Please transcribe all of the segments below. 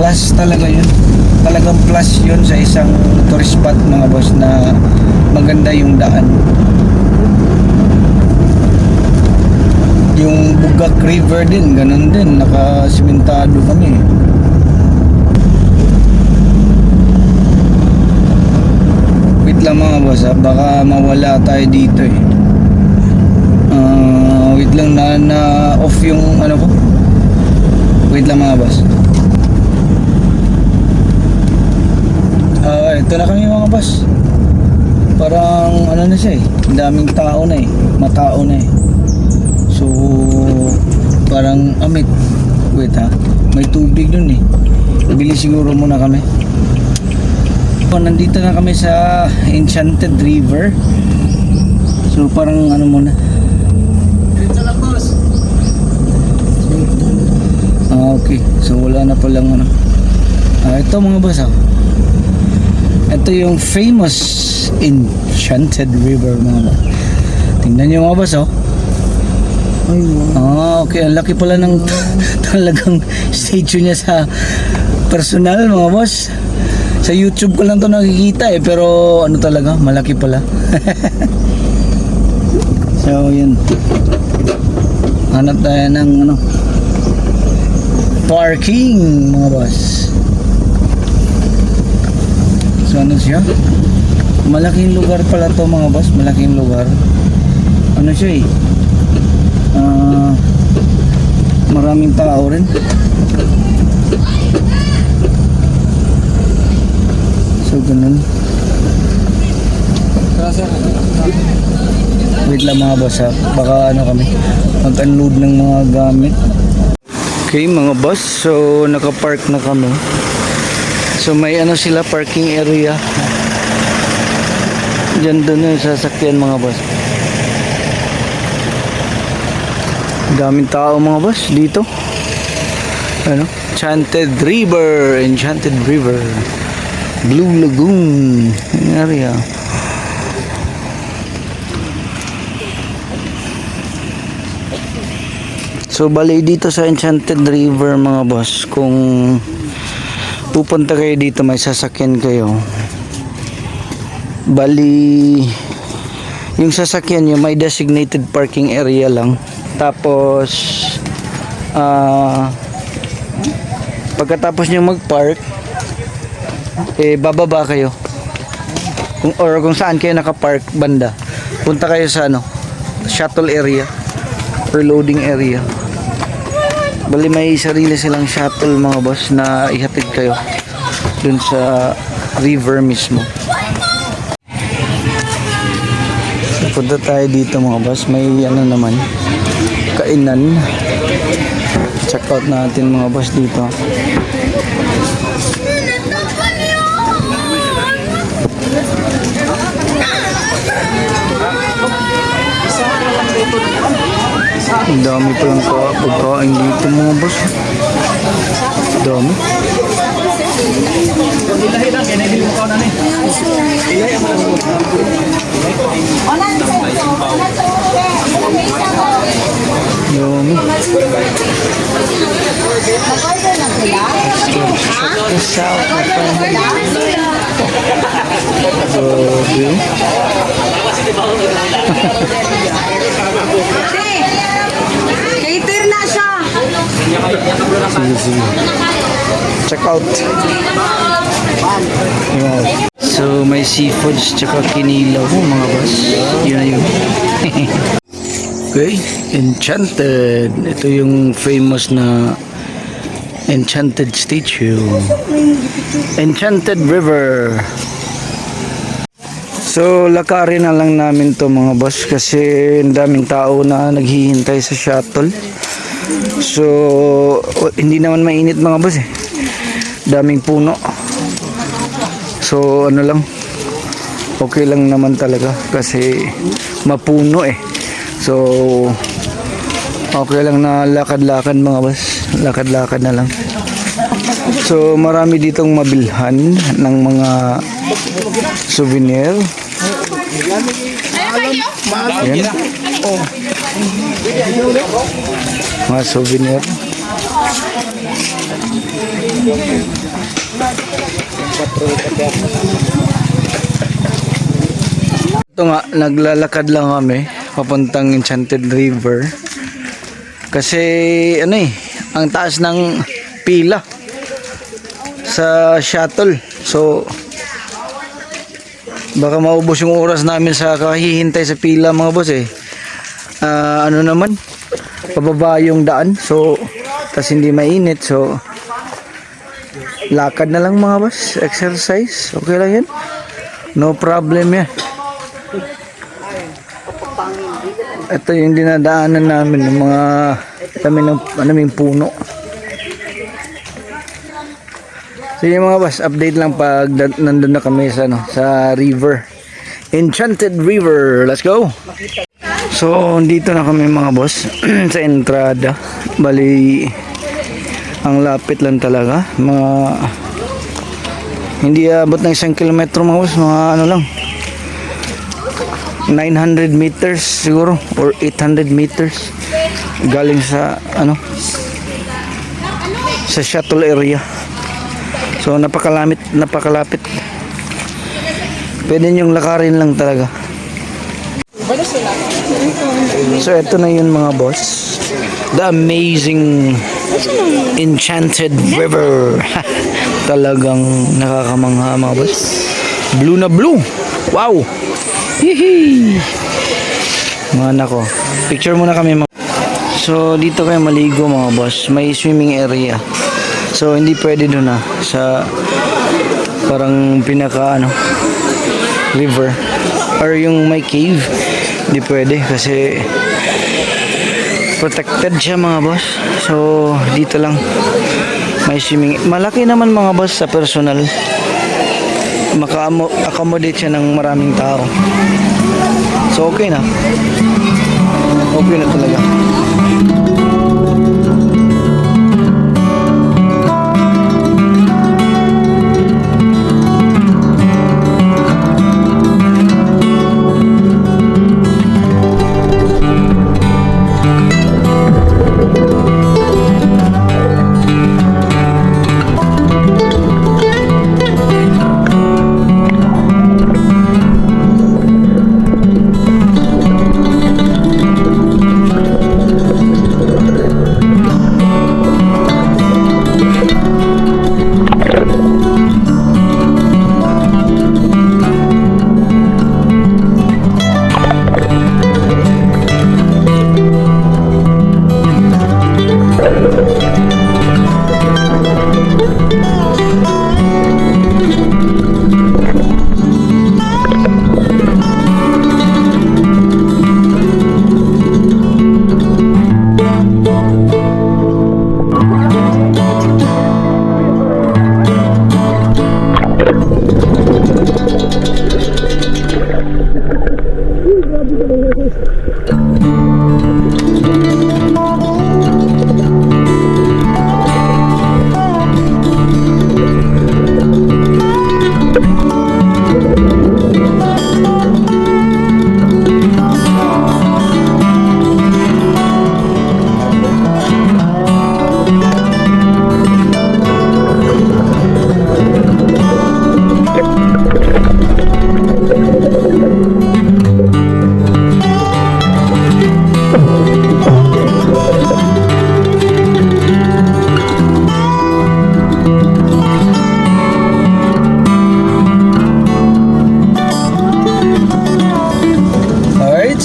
Plus talaga yun. Talagang plus yun sa isang tourist spot mga boss na maganda yung daan. Yung Bugak River din, ganun din, nakasimentado kami. Wait lang mga boss ha, baka mawala tayo dito eh. Wait lang na off yung ano ko. Wait lang mga boss. Ito na kami mga boss. Parang ano na siya eh, daming tao na eh, matao na eh. So parang amit. Wait ha, may tubig dun eh. Bili siguro muna kami. Nandito na kami sa Enchanted River. So parang ano muna. Dito lang boss. Okay, so wala na palang ano. Ito mga boss ha. Ito yung famous Enchanted River mga boss. Tingnan nyo mga boss oh. Okay, ang laki pala ng talagang statue niya sa personal mga boss. Sa YouTube ko lang to nakikita eh, pero ano talaga, malaki pala. So yun, hanap tayo ng ano, parking mga boss. So ano siya, malaking lugar pala to mga boss, malaking lugar. Ano siya eh, maraming tao rin. So ganun. Wait lang mga boss ha, baka ano kami mag-unload ng mga gamit. Okay mga boss, so nakapark na kami. So may ano sila, parking area. Diyan doon yung sasakyan mga boss. Daming tao mga boss dito. Ano? Enchanted River, Enchanted River, Blue Lagoon yung area. So bali dito sa Enchanted River mga boss, kung pupunta kayo dito may sasakyan kayo, bali yung sasakyan nyo may designated parking area lang. Tapos pagkatapos nyo mag-park bababa kayo kung saan kayo nakapark banda, punta kayo sa ano, shuttle area or loading area. Bali may sarili silang shuttle mga boss na ihatid kayo dun sa river mismo. So, punta tayo dito mga boss, may ano naman, kainan. Check out natin mga boss dito. Ang dami palang pagkain dito mga boss. Dami. Dami. Check out. Cater na siya. Sige. Check out. Wow. So may seafoods tsaka kinilaw mga boss. Yun na yun. Okay, Enchanted. Ito yung famous na Enchanted statue. Enchanted River. So lakarin na lang namin to mga boss kasi ang daming tao na naghihintay sa shuttle. So hindi naman mainit mga boss eh. Daming puno. So ano lang, okay lang naman talaga kasi mapuno eh. So okay lang na lakad-lakad mga boss. Lakad-lakad na lang. So marami ditong mabilhan ng mga souvenir. Yan. Oh. Mga souvenir. Ito nga, naglalakad lang kami papuntang Enchanted River. Kasi ano eh, ang taas ng pila sa shuttle. So baka maubos yung oras namin sa kahihintay sa pila mga boss eh. Ano naman, pababa yung daan. So tas hindi mainit. So lakad na lang mga boss, exercise. Okay lang yan. No problem yan. Ito yung dinadaanan namin ng mga kami ng anuming puno. Sige mga boss, update lang pag nandun na kami sa sa river. Enchanted River. Let's go. So, dito na kami mga boss sa entrada. Bali ang lapit lang talaga. Mga hindi abot ng 1 kilometro mga boss, mga ano lang. 900 meters siguro or 800 meters galing sa sa shuttle area. So napakalapit. Pwede niyong lakarin lang talaga. So ito na yun mga boss. The amazing Enchanted River. Talagang nakakamangha mga boss. Blue na blue. Wow. Hihi. Mga nako. Picture muna kami mga. So dito kayo maligo mga boss. May swimming area. So hindi pwede doon sa parang pinaka river or yung may cave. Hindi pwede kasi protected siya mga boss. So dito lang may swimming. Malaki naman mga boss sa personal. Maka-accommodate siya ng maraming tao. So okay na. Okay na talaga.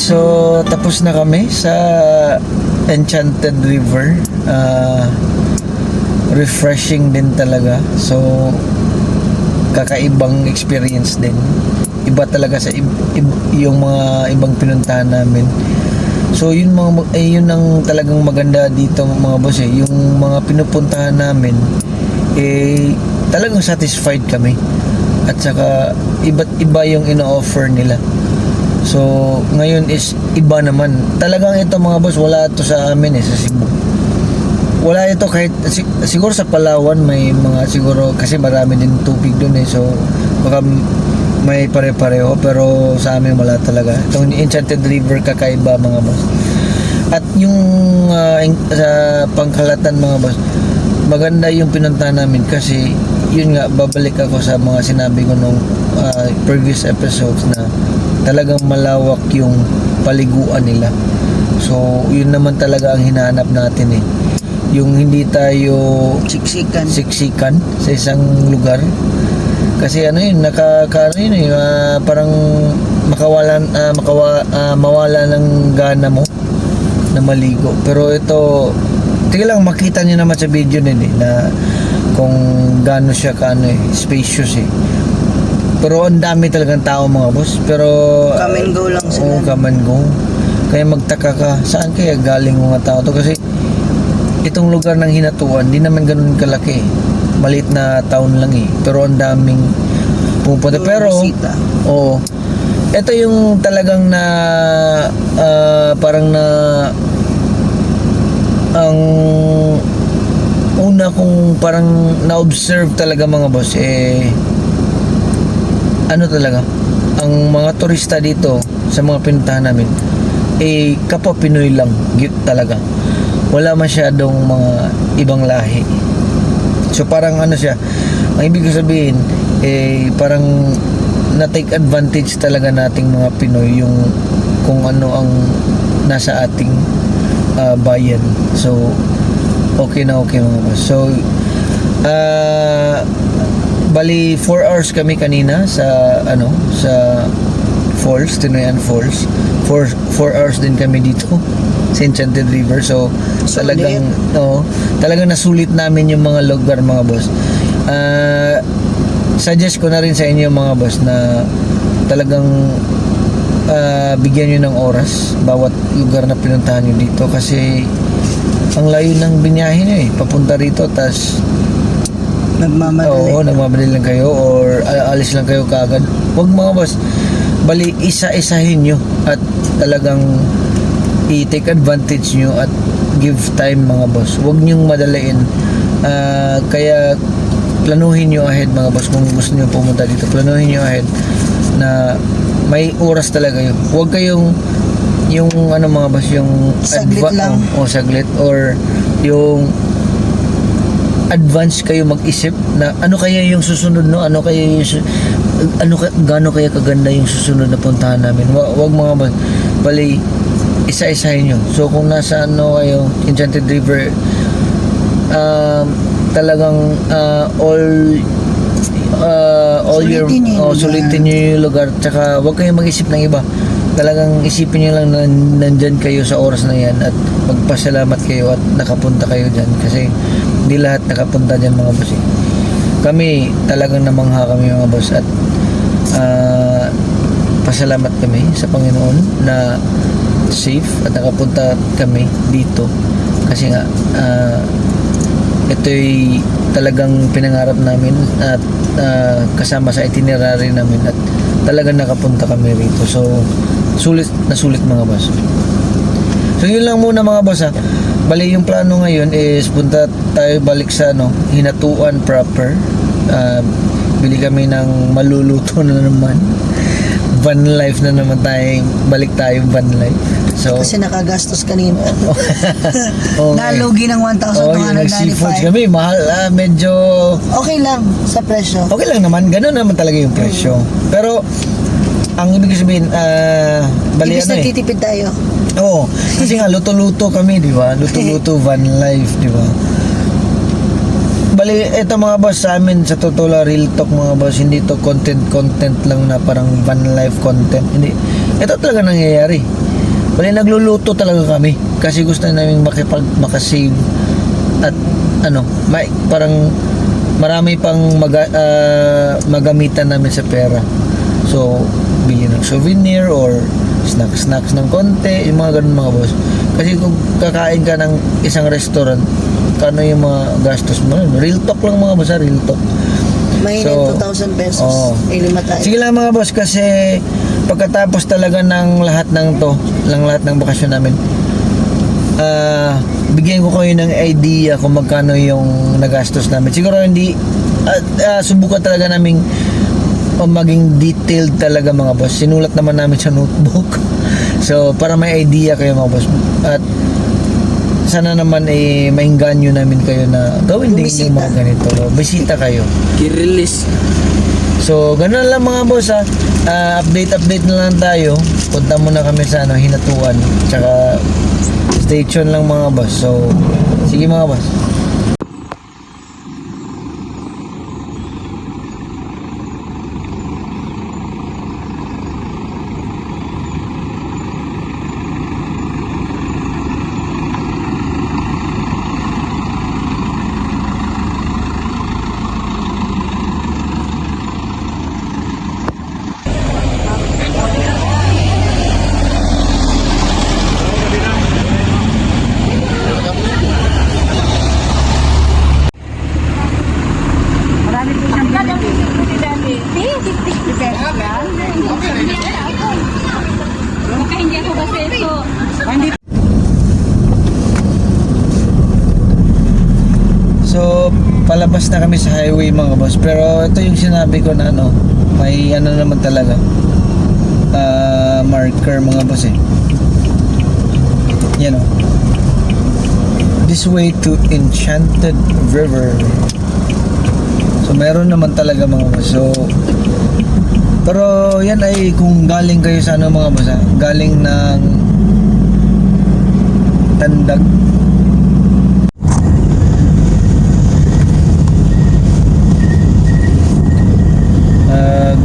So tapos na kami sa Enchanted River. Refreshing din talaga. So kakaibang experience din. Iba talaga sa yung mga ibang pinuntahan namin. So yun yun ang talagang maganda dito mga boss eh. Yung mga pinupuntahan namin talagang satisfied kami. At saka iba't iba yung ino-offer nila. So, ngayon is iba naman. Talagang ito mga boss, wala ito sa amin sa Cebu. Wala ito kahit, siguro sa Palawan may mga siguro, kasi marami din tubig doon So, baka may pare-pareho, pero sa amin wala talaga. Itong Enchanted River kakaiba mga boss. At yung sa pangkalatan mga boss, maganda yung pinuntahan namin kasi yun nga, babalik ako sa mga sinabi ko nung previous episodes na talagang malawak yung paliguan nila. So yun naman talaga ang hinahanap natin eh, yung hindi tayo siksikan sa isang lugar. Kasi ano yun, ano yun eh, parang mawala ng gana mo na maligo. Pero ito, tingnan lang, makita nyo naman sa video nila eh, na kung gaano siya spacious eh. Pero ang dami talagang tao mga boss. Pero Come and go lang sila. come and go. Kaya magtaka ka, saan kaya galing mga tao to? Kasi itong lugar ng Hinatuan, di naman ganun kalaki. Maliit na town lang eh. Pero ang daming pupunta. Pero, oo. Ito yung talagang na, parang na, ang una kong parang na-observe talaga mga boss, ano talaga, ang mga turista dito sa mga pinuntahan namin, kapwa Pinoy lang, talaga. Wala masyadong mga ibang lahi. So parang ano siya, ang ibig ko sabihin, parang na-take advantage talaga nating mga Pinoy yung kung ano ang nasa ating bayan. So okay na okay mga boss. So bali 4 hours kami kanina sa sa Falls, Tinoyan Falls. 4 hours din kami dito sa Enchanted River. So talagang nasulit namin yung mga lugar mga boss. Suggest ko na rin sa inyo mga boss na talagang bigyan nyo ng oras bawat lugar na pinuntahan nyo dito kasi ang layo ng binyahe nyo papunta rito, tas nagmamadali lang kayo or alis lang kayo kaagad. Huwag mga boss, bali isa-isahin nyo at talagang i-take advantage nyo at give time mga boss. Huwag nyong madaliin. Kaya planuhin nyo ahead mga boss. Kung gusto nyo pumunta dito, planuhin nyo ahead na may oras talaga yun. Huwag kayong yung mga boss, yung saglit lang saglit or yung advance kayo mag-isip na ano kaya yung susunod, ano kaya yung gaano kaya kaganda yung susunod na puntahan namin. Wag mga boss, bali isa-isahin nyo. So kung nasa kayo, Enchanted River, talagang sulitin nyo yung lugar, tsaka wag kayong mag-isip ng iba. Talagang isipin nyo lang na nandyan kayo sa oras na yan at magpasalamat kayo at nakapunta kayo dyan kasi hindi lahat nakapunta dyan mga boss. Kami talagang namangha kami mga boss at pasalamat kami sa Panginoon na safe at nakapunta kami dito kasi nga ito'y talagang pinangarap namin at kasama sa itinerary namin at talagang nakapunta kami rito. So sulit mga boss. So yun lang muna mga boss ha. Bali yung plano ngayon is punta tayo balik sa Hinatuan proper. Bili kami ng maluluto na naman. Van life na naman tayo. Balik tayo van life. So kasi nakagastos kanina. Okay. Nalugi ng 1,295. Nag-seafoods kami. Mahal, medyo okay lang sa presyo. okay lang naman. Ganun naman talaga yung presyo. Pero ang ibig sabihin, bali Ibig nagtitipid tayo. Oo. Kasi nga, luto-luto kami, di ba? Luto-luto, van life, di ba? Bali, ito mga boss, sa amin, sa totoo lang, real talk mga boss, hindi to content lang na parang van life content. Hindi. Ito talaga nangyayari. Bali, nagluluto talaga kami. Kasi gusto namin makasave at parang marami pang magamitan namin sa pera. So, bili ng souvenir or snacks ng konti, yung mga ganun mga boss. Kasi kung kakain ka ng isang restaurant, kano yung mga gastos mo? Real talk lang mga boss, real talk. Mahinin 2,000 pesos. Lima tayo. Sige lang mga boss, kasi pagkatapos talaga ng lahat ng bakasyon namin, bigyan ko kayo ng idea kung magkano yung nagastos namin. Siguro hindi, subukan talaga naming maging detailed talaga mga boss. Sinulat naman namin sa notebook. So para may idea kayo mga boss. At sana naman maingganyo namin kayo na gawin din yung mga ganito. Bisita kayo. I-release. So, ganun lang mga boss ha. Update na lang tayo. Punta muna kami sa Hinatuan. Tsaka stay tuned lang mga boss. So, sige mga boss. Marami po siyang binili. Baka hindi ako kasi ito. Hindi. So, palabas na kami sa highway mga boss. Pero ito yung sinabi ko na may naman talaga. Marker mga boss eh. Yan o. This way to Enchanted River. So, meron naman talaga mga boss. So, pero yan ay kung galing kayo sa mga boss ha? Galing ng Tandag.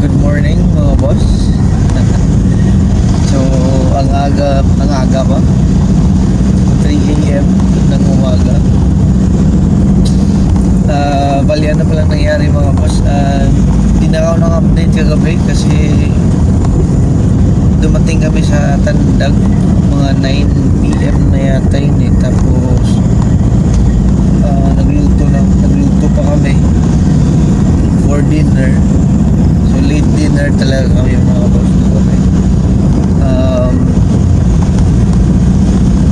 Good morning mga boss. So, ang aga pa. 3 AM ng umaga. Bali ano palang nangyari mga boss. Hindi na ako nang-update kagabi kasi dumating kami sa Tandag mga 9 PM na yata yun eh. Tapos nagluto pa kami for dinner. So late dinner talaga kami mga boss.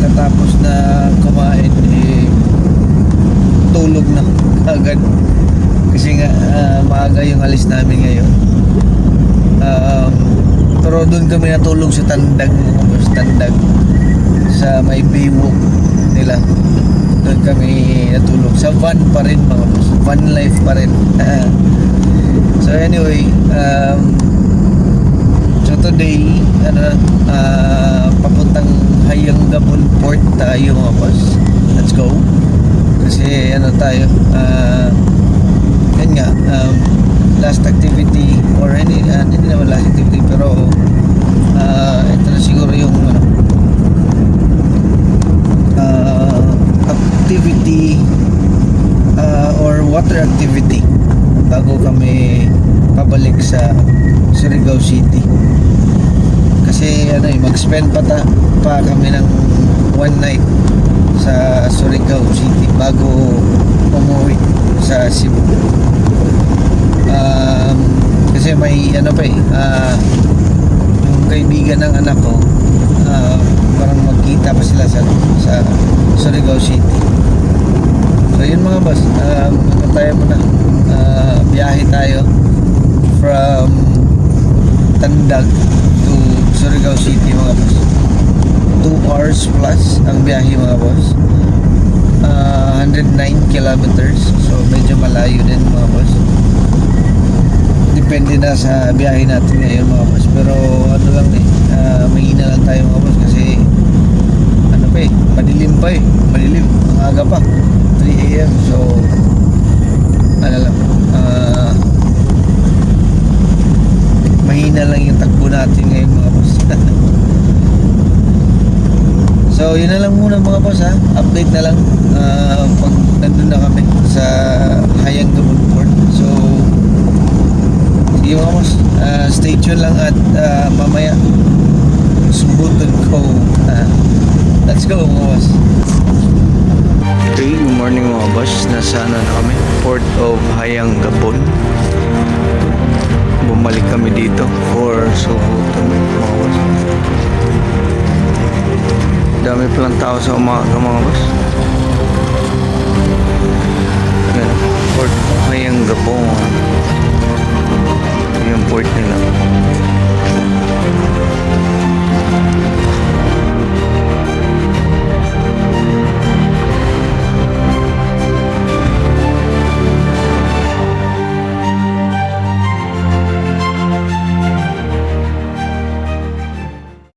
Katapos na kumain tulog na agad kasi nga maaga yung alis namin ngayon. Pero doon kami natulog sa Tandag mga boss. Tandag sa may Baywalk nila. Doon kami natulog sa van pa rin mga boss. Van life pa rin. So anyway, so today papuntang Hayang Gabon Port tayo mga boss. Let's go. Kasi tayo yan nga, last activity or hindi naman last activity pero ito na siguro yung activity or water activity bago kami pabalik sa Surigao City. Kasi mag-spend pa kami ng one night sa Surigao City bago umuwi sa Cebu. Kasi may yung kaibigan ng anak ko parang magkita pa sila sa Surigao City. So yun mga boss, tayo muna. Biyahe tayo from Tandag to Surigao City mga boss. 2 hours plus ang biyahe mga boss. 109 kilometers. So medyo malayo din mga boss. Depende na sa biyahe natin ngayon mga boss. Pero lang mahina lang tayo mga boss kasi madilim pa eh. Madilim. Ang aga pa. 3 AM. So mahina lang yung takbo natin ngayon mga boss. So yun na lang muna mga boss ha. Update na lang pag nandun na kami sa Hayang Gabon Port. So sige mga boss, stay tuned lang at mamaya subutan ko. Let's go mga boss. Okay, good morning mga boss. Nasa na kami? Port of Hayang Gabon. Bumalik kami dito for subutan mga boss. Dami palang tao sa umaga mga boss. Yan, Port Hayang Gabon. Yung port nila.